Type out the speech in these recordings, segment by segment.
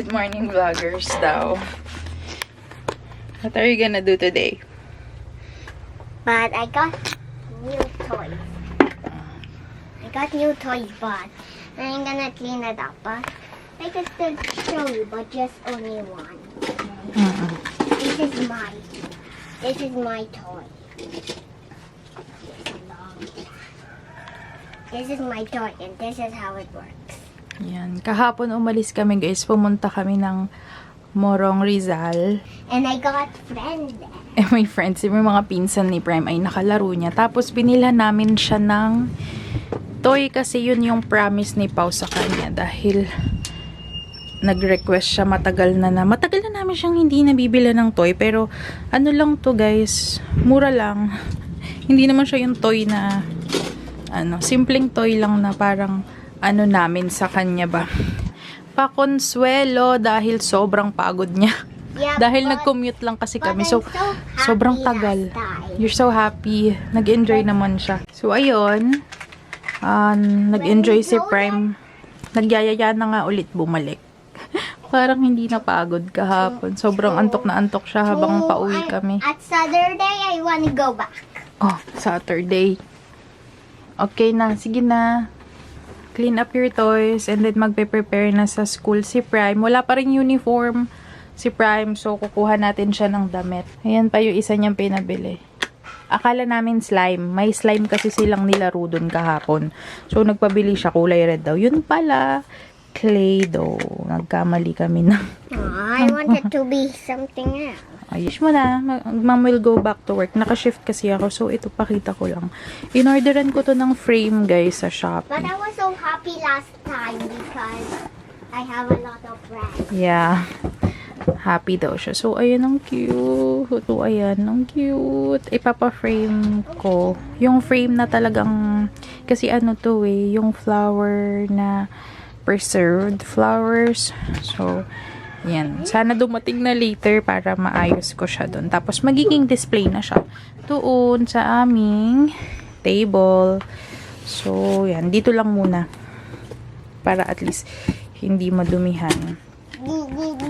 Good morning, vloggers daw. What are you gonna do today? But I got new toys. But I'm gonna clean it up. But I can still show you, but just only one. This is my toy. This is my toy, and this is how it works. Yan. Kahapon umalis kami, guys. Pumunta kami ng Morong Rizal. And I got friends there. Eh, may friends, yung mga pinsan ni Prime ay nakalaro niya. Tapos, binila namin siya ng toy kasi yun yung promise ni Pau sa kanya. Dahil, nag-request siya matagal na. Matagal na namin siyang hindi nabibila ng toy. Pero, ano lang to guys, mura lang. Hindi naman siya yung toy na, simpleng toy lang na parang, namin sa kanya ba. Pakonsuelo dahil sobrang pagod niya. Yeah, Dahil nag-commute lang kasi kami. So, sobrang tagal. You're so happy. Nag-enjoy naman siya. So, ayun. Nag-enjoy si Prime. Nagyayaya na nga ulit bumalik. Parang hindi napagod kahapon. Sobrang antok na antok siya habang pauwi kami. At Saturday, I want to go back. Oh, Saturday. Okay na. Sige na. Clean up your toys. And then magpe-prepare na sa school si Prime. Wala pa rin uniform si Prime. So, kukuha natin siya ng damit. Ayan pa yung isa niyang pinabili. Akala namin slime. May slime kasi silang nilaro dun kahapon. So, nagpabili siya. Kulay red daw. Yun pala. Clay dough. Nagkamali kami na. I wanted to be something else. Ayos mo na. Mom will go back to work. Naka-shift kasi ako. So, ito pakita ko lang. In-orderan ko to ng frame, guys, sa Shopee. But I was so happy last time because I have a lot of friends. Yeah. Happy daw siya. So, ayan, ang cute. So, ayan, ang cute. Ipapa-frame ko. Yung frame na talagang, kasi yung flower na preserved flowers. So, yan. Sana dumating na later para maayos ko siya doon. Tapos, magiging display na siya doon sa aming table. So, yan. Dito lang muna. Para at least, hindi madumihan.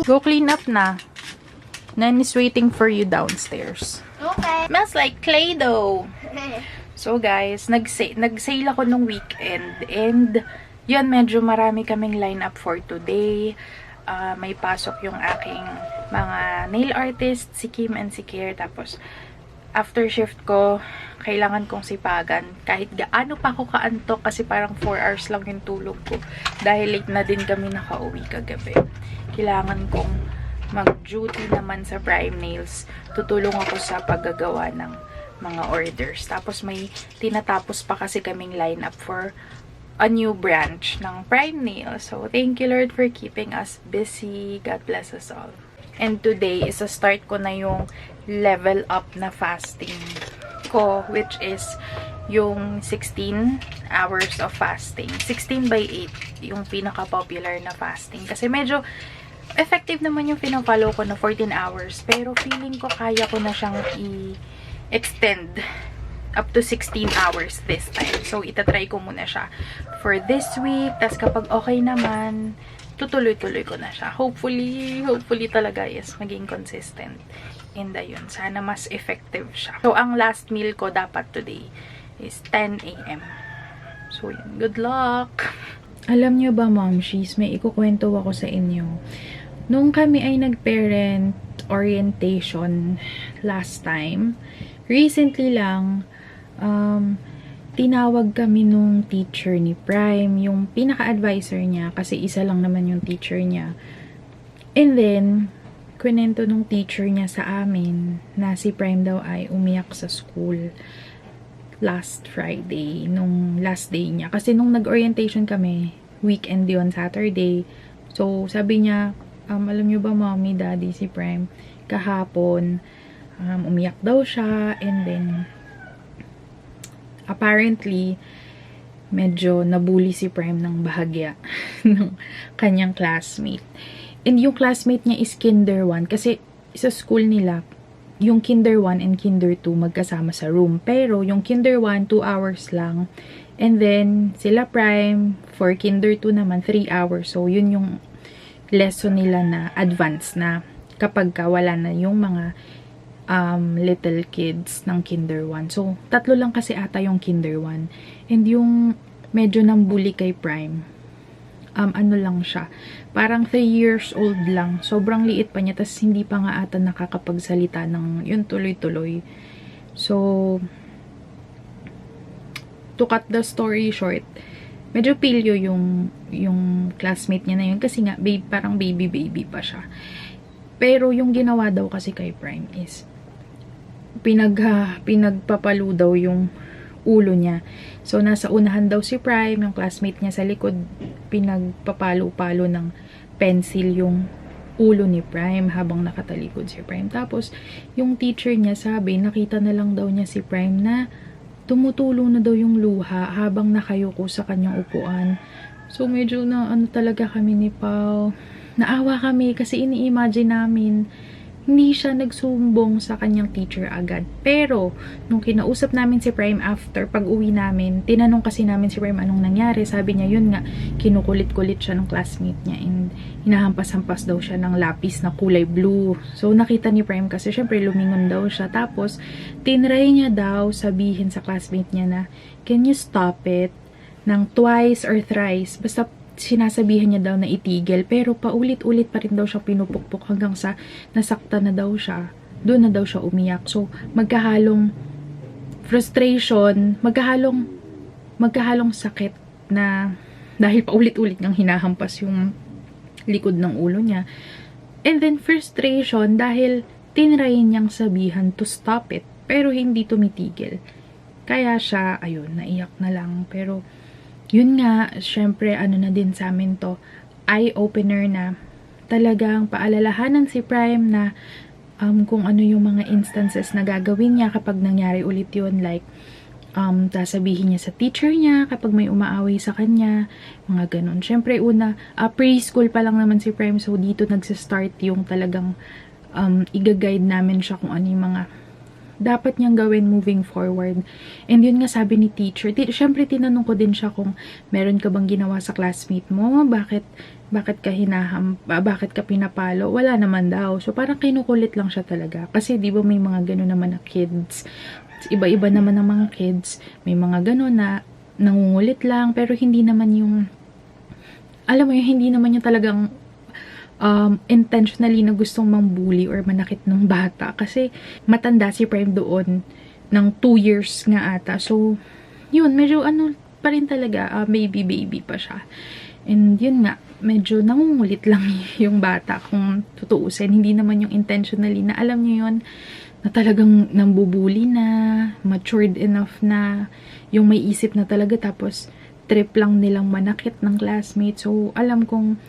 Go clean up na. Nan is waiting for you downstairs. Okay. Smells like Play-Doh. So, guys, nag-sale ako nung weekend. And, yun, medyo marami kaming lineup for today. May pasok yung aking mga nail artist, si Kim and si Kier. Tapos, after shift ko, kailangan kong sipagan. Kahit gaano pa ako kaantok kasi parang 4 hours lang yung tulog ko. Dahil late na din kami nakauwi kagabi. Kailangan kong mag-duty naman sa Prime Nails. Tutulong ako sa paggagawa ng mga orders. Tapos may tinatapos pa kasi kaming lineup for a new branch ng Prime Nails. So, thank you Lord for keeping us busy. God bless us all. And today is a start ko na yung level up na fasting ko, which is yung 16 hours of fasting. 16 by 8 yung pinaka-popular na fasting. Kasi medyo effective naman yung pinafollow ko na 14 hours. Pero feeling ko kaya ko na siyang i-extend up to 16 hours this time. So, itatry ko muna siya for this week. Tapos kapag okay naman, tutuloy-tuloy ko na siya. Hopefully talaga, yes, maging consistent. And ayun, sana mas effective siya. So, ang last meal ko dapat today is 10 a.m. So, yun. Good luck! Alam niyo ba, Momshies, may ikukwento ako sa inyo. Nung kami ay nag-parent orientation last time, recently lang, tinawag kami nung teacher ni Prime, yung pinaka-advisor niya, kasi isa lang naman yung teacher niya. And then, kwento nung teacher niya sa amin na si Prime daw ay umiyak sa school last Friday, nung last day niya. Kasi nung nag-orientation kami, weekend yun, Saturday. So, sabi niya, alam niyo ba, mommy, daddy, si Prime, kahapon, umiyak daw siya, and then, apparently, medyo nabully si Prime ng bahagya ng kanyang classmate. And yung classmate niya is Kinder 1 kasi sa school nila, yung Kinder 1 and Kinder 2 magkasama sa room. Pero yung Kinder 1, 2 hours lang. And then, sila Prime, for Kinder 2 naman, 3 hours. So, yun yung lesson nila na advanced na kapag wala na yung mga little kids ng Kinder 1. So, 3 lang kasi ata yung Kinder 1. And yung medyo nambuli kay Prime, ano lang siya, parang 3 years old lang. Sobrang liit pa niya, tas hindi pa nga ata nakakapagsalita ng yun tuloy-tuloy. So, to cut the story short, medyo pilyo yung classmate niya na yun kasi nga parang baby pa siya. Pero yung ginawa daw kasi kay Prime is pinagpapalo daw yung ulo niya. So nasa unahan daw si Prime, yung classmate niya sa likod pinagpapalo-palo ng pencil yung ulo ni Prime habang nakatalikod si Prime. Tapos yung teacher niya sabi, nakita na lang daw niya si Prime na tumutulo na daw yung luha habang nakayuko sa kanyang upuan. So medyo na ano talaga kami ni Pao. Naawa kami kasi ini-imagine namin hindi siya nagsumbong sa kanyang teacher agad. Pero, nung kinausap namin si Prime after pag-uwi namin, tinanong kasi namin si Prime anong nangyari. Sabi niya, yun nga, kinukulit-kulit siya ng classmate niya and hinahampas-hampas daw siya ng lapis na kulay blue. So, nakita ni Prime kasi syempre lumingon daw siya. Tapos, tinry niya daw sabihin sa classmate niya na, can you stop it? Ng twice or thrice. Basta sinasabihan niya daw na itigil, pero paulit-ulit pa rin daw siya pinupukpok hanggang sa nasakta na daw siya. Doon na daw siya umiyak. So, magkahalong frustration, magkahalong sakit na dahil paulit-ulit niyang hinahampas yung likod ng ulo niya. And then frustration dahil tinry niyang sabihan to stop it, pero hindi tumitigil. Kaya siya, ayun, naiyak na lang. Pero yun nga, syempre, ano na din sa amin to, eye-opener na talagang paalalahanan si Prime na kung ano yung mga instances na gagawin niya kapag nangyari ulit yun. Like, sasabihin niya sa teacher niya kapag may umaaway sa kanya, mga ganun. Syempre, una, preschool pa lang naman si Prime, so dito nagsistart yung talagang i-guide namin siya kung ano yung mga dapat niyang gawin moving forward. And yun nga sabi ni teacher, syempre tinanong ko din siya kung meron ka bang ginawa sa classmate mo, bakit ka pinapalo, wala naman daw. So parang kinukulit lang siya talaga. Kasi di ba may mga gano'n naman na kids, iba-iba naman ng mga kids, may mga gano'n na nangungulit lang, pero hindi naman yung, alam mo yun, hindi naman yung talagang intentionally na gustong mambuli or manakit ng bata. Kasi matanda si Prime doon ng 2 years nga ata. So, yun, medyo ano pa rin talaga, baby pa siya. And yun nga, medyo nangungulit lang yung bata kung tutuusin. Hindi naman yung intentionally na alam niyo yun, na talagang nambubuli na, matured enough na, yung may isip na talaga, tapos trip lang nilang manakit ng classmate. So, alam kong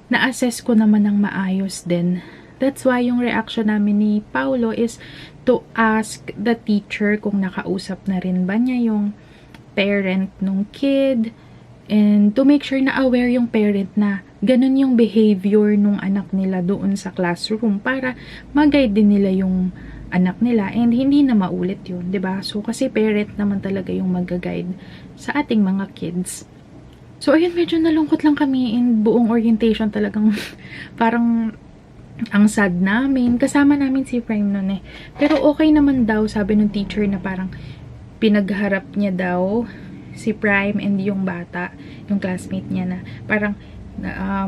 na-assess ko naman ng maayos din. That's why yung reaction namin ni Paulo is to ask the teacher kung nakausap na rin ba niya yung parent nung kid, and to make sure na aware yung parent na ganun yung behavior nung anak nila doon sa classroom para mag-guide din nila yung anak nila and hindi na maulit yun, 'di ba? So kasi parent naman talaga yung mag-guide sa ating mga kids. So, ayun, medyo nalungkot lang kami in buong orientation talagang parang ang sad namin. Kasama namin si Prime noon eh. Pero okay naman daw, sabi ng teacher na parang pinagharap niya daw si Prime and yung bata, yung classmate niya na parang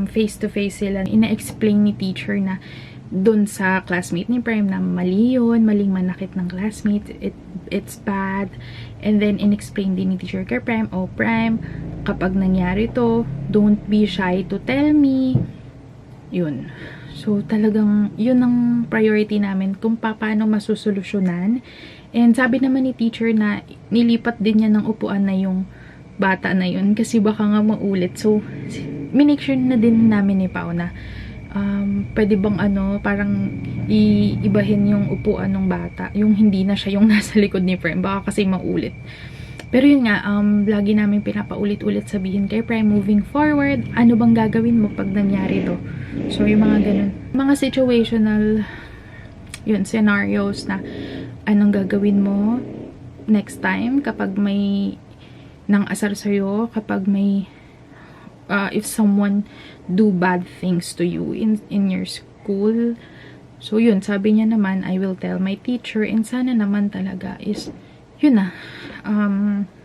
face to face sila. Ina-explain ni teacher na dun sa classmate ni Prime na mali yun, maling manakit ng classmate, it's bad. And then, in-explain din ni teacher kay Prime, oh Prime, kapag nangyari to, don't be shy to tell me. Yun. So, talagang, yun ang priority namin kung paano masusolusyonan. And sabi naman ni teacher na nilipat din niya ng upuan na yung bata na yun kasi baka nga maulit. So, minake sure na din namin ni Pao na pwede bang parang iibahin yung upuan ng bata, yung hindi na siya yung nasa likod ni Prime, baka kasi maulit. Pero yun nga, lagi namin pinapaulit-ulit sabihin kay Prime, moving forward, ano bang gagawin mo pag nangyari to? So yung mga ganun, mga situational yun, scenarios na anong gagawin mo next time kapag may nang asar sa'yo, kapag may if someone do bad things to you in your school. So yun, sabi niya naman, I will tell my teacher, and sana naman talaga is yun na,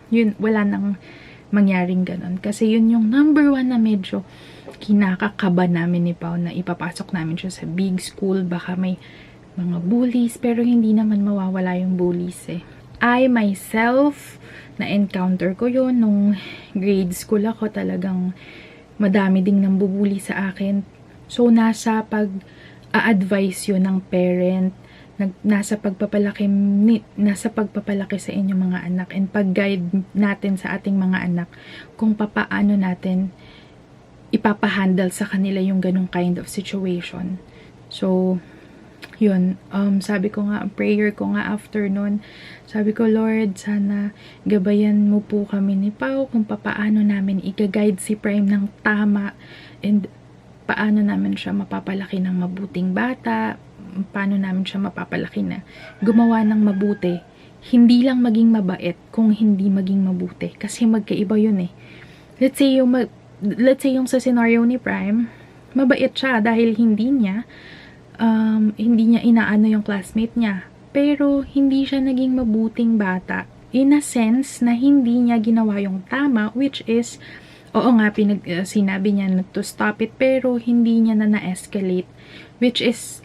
yun, wala nang mangyaring ganon. Kasi yun yung number one na medyo kinakakaba namin ni Pao, na ipapasok namin siya sa big school, baka may mga bullies, pero hindi naman mawawala yung bullies eh. I myself, na-encounter ko yun nung grade school ako, talagang madami ding nambubuli sa akin. So, nasa pag-a-advise yun ng parent, nasa pagpapalaki sa inyong mga anak, and pag-guide natin sa ating mga anak kung papaano natin ipapahandle sa kanila yung ganong kind of situation. So, yun, sabi ko nga, prayer ko nga after nun, sabi ko, Lord, sana gabayan mo po kami ni Pao kung papaano namin i-guide si Prime ng tama, and paano namin siya mapapalaki ng mabuting bata, paano namin siya mapapalaki na gumawa ng mabuti, hindi lang maging mabait kung hindi maging mabuti, kasi magkaiba yun eh. Let's say yung sa scenario ni Prime, mabait siya dahil hindi niya inaano yung classmate niya, pero hindi siya naging mabuting bata in a sense na hindi niya ginawa yung tama, which is, oo nga, sinabi niya na to stop it, pero hindi niya na-escalate, which is,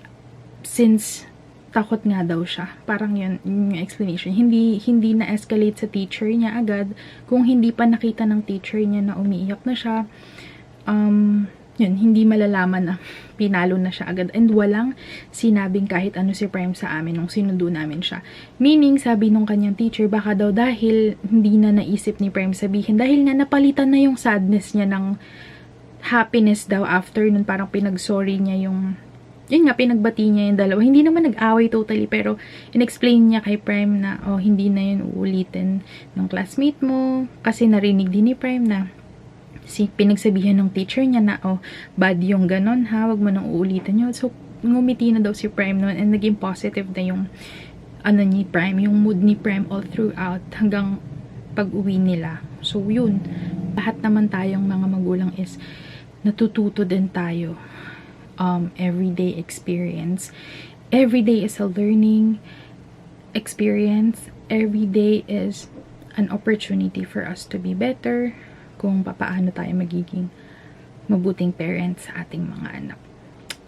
since takot nga daw siya, parang yun yung explanation, hindi na-escalate sa teacher niya agad, kung hindi pa nakita ng teacher niya na umiiyak na siya, yun, hindi malalaman na pinalo na siya agad, and walang sinabing kahit ano si Prime sa amin nung sinundo namin siya. Meaning, sabi nung kanyang teacher, baka daw dahil hindi na naisip ni Prime sabihin, dahil nga napalitan na yung sadness niya ng happiness daw after nun, parang pinag-sorry niya yun nga, pinagbati niya yung dalawa. Hindi naman nag-away totally, pero in-explain niya kay Prime na, oh, hindi na yun uulitin ng classmate mo, kasi narinig din ni Prime na pinagsabihan ng teacher niya na, oh, bad yung ganon ha, wag mo nang uulitin yun. So, ngumiti na daw si Prime noon, and naging positive na yung ni Prime, yung mood ni Prime all throughout hanggang pag-uwi nila. So, yun. Lahat naman tayong mga magulang is natututo din tayo. Everyday experience. Every day is a learning experience. Every day is an opportunity for us to be better, kung paano tayo magiging mabuting parents sa ating mga anak.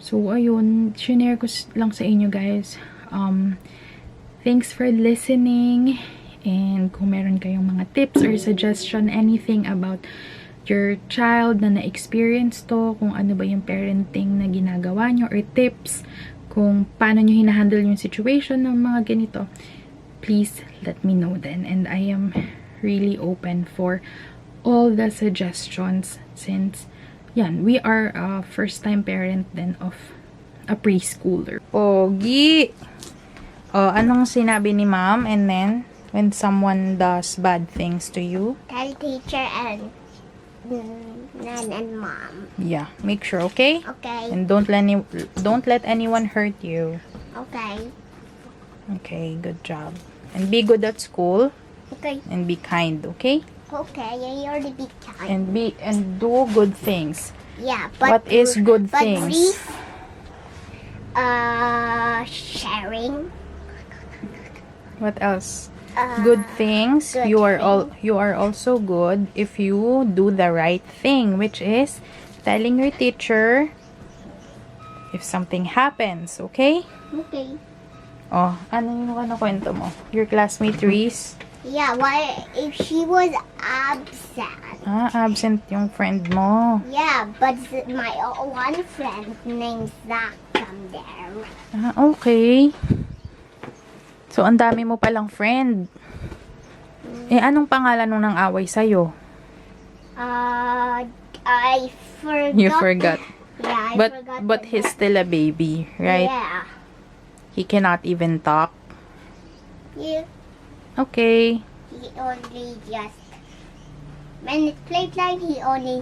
So, ayun, share ko lang sa inyo, guys. Thanks for listening, and kung meron kayong mga tips or suggestion, anything about your child na na-experience to, kung ano ba yung parenting na ginagawa nyo, or tips kung paano nyo hinahandle yung situation ng mga ganito, please let me know then. And I am really open for all the suggestions, since yan, we are a first-time parent then of a preschooler. Pogi! Oh, anong sinabi ni mom? And then, when someone does bad things to you? Tell teacher and nan and mom. Yeah, make sure, okay? Okay. And don't let anyone hurt you. Okay. Okay, good job. And be good at school. Okay. And be kind, okay? Okay, you're the big time. And do good things. Yeah, but What is good but things? brief, sharing. What else? Good things. good You are also good if you do the right thing, which is telling your teacher if something happens, okay? Okay. Oh, ano yung kwento mo? Your classmate Reese? Yeah, why if she was absent? Absent yung friend mo. Yeah, but my one friend named Zach come there. Okay. So, ang dami mo palang friend. Eh, anong pangalan nung nang away sa'yo? I forgot. You forgot. Yeah, I But forgot. he's still a baby, right? Yeah. He cannot even talk. Yeah. Okay. He only just when it's playtime. He only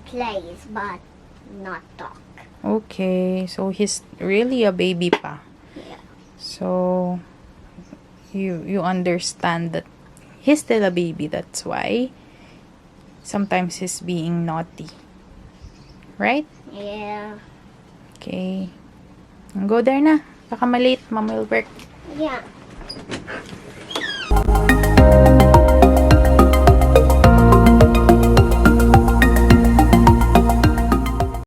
plays, but not talk. Okay. So, he's really a baby pa. Yeah. So, you understand that he's still a baby. That's why. Sometimes he's being naughty. Right? Yeah. Okay. Go there na. Baka malate. Mom will work. Yeah.